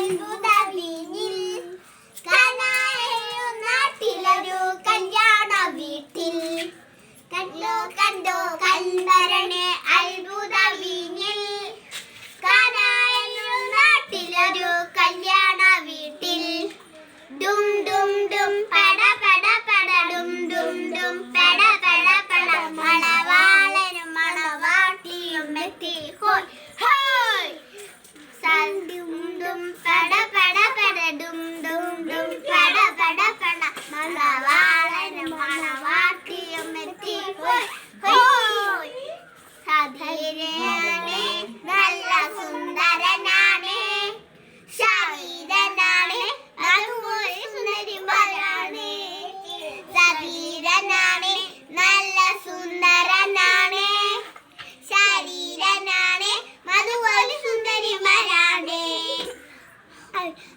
അത്ഭുത വീഞ്ഞിൽ കനായും നാട്ടിലൊരു കല്യാണ വീട്ടിൽ കണ്ടോ കണ്ടോ കൽവരണേ അത്ഭുത വീഞ്ഞിൽ കനായും നാട്ടിലൊരു കല്യാണ വീട്ടിൽ ഡും ഡും ഡും പട പട പട ഡും ഡും ഡും പട പട പട മണവാളനും മണവാട്ടിയും എത്തി ഹോയ് ഹോയ് ഡും ഡും പട പട പട ഡും ഡും ഡും പട പട പട മണവാളനും മണവാട്ടിയും എത്തി ഹോയ് ഹോയ് സധീരനാണ് നല്ല സുന്ദരനാണ് ശരീരനാണ് അതുപോലെ സുന്ദരിമാരാണ് സധീരനാണ് നല്ല സുന്ദരനാണ് ശരീരനാണ് അതുപോലെ സുന്ദരിമാരാണ്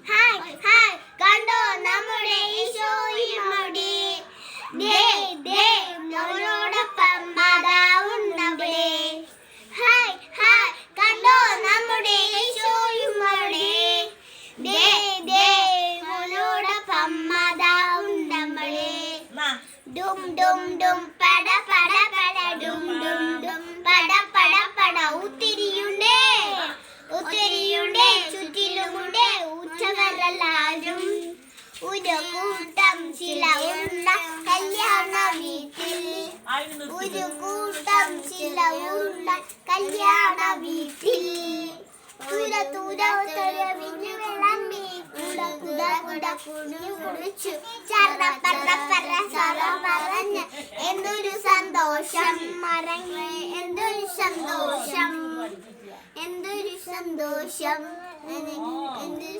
ഹായ് ഹായ് കണ്ടോ നമ്മുടെ ഈശോയുടെ ദേ ദേ നമ്മളോടൊപ്പം മാതാവുണ്ടവിടെ ഹായ് ഹായ് കണ്ടോ നമ്മുടെ ഈശോയുടെ ദേ ദേ നമ്മളോടൊപ്പം മാതാവുണ്ടവിടെ ഡും ഡും ഡും പട പട പട ഡും ഡും ഡും പട പട പട ഉത്തിരിയുണ്ടേ ഉത്തിരിയുണ്ടേ ചുറ്റിലുമുണ്ടേ ഉച്ചവരെല്ലാരും ഒരു കൂട്ടം ചില ഉണ്ട കല്യാണ വീട്ടിൽ ഒരു കൂട്ടം ചില ഉണ്ട കല്യാണ വീട്ടിൽ തുര തുര വിഞ്ഞു വിളമ്പി കുട കുട കുട കുഞ്ഞു കുടിച്ചു ചറ പറ പറ സറ പറഞ്ഞ് എന്തൊരു സന്തോഷം മറങ്ങി എന്തൊരു സന്തോഷം എന്തൊരു സന്തോഷം എന്തൊരു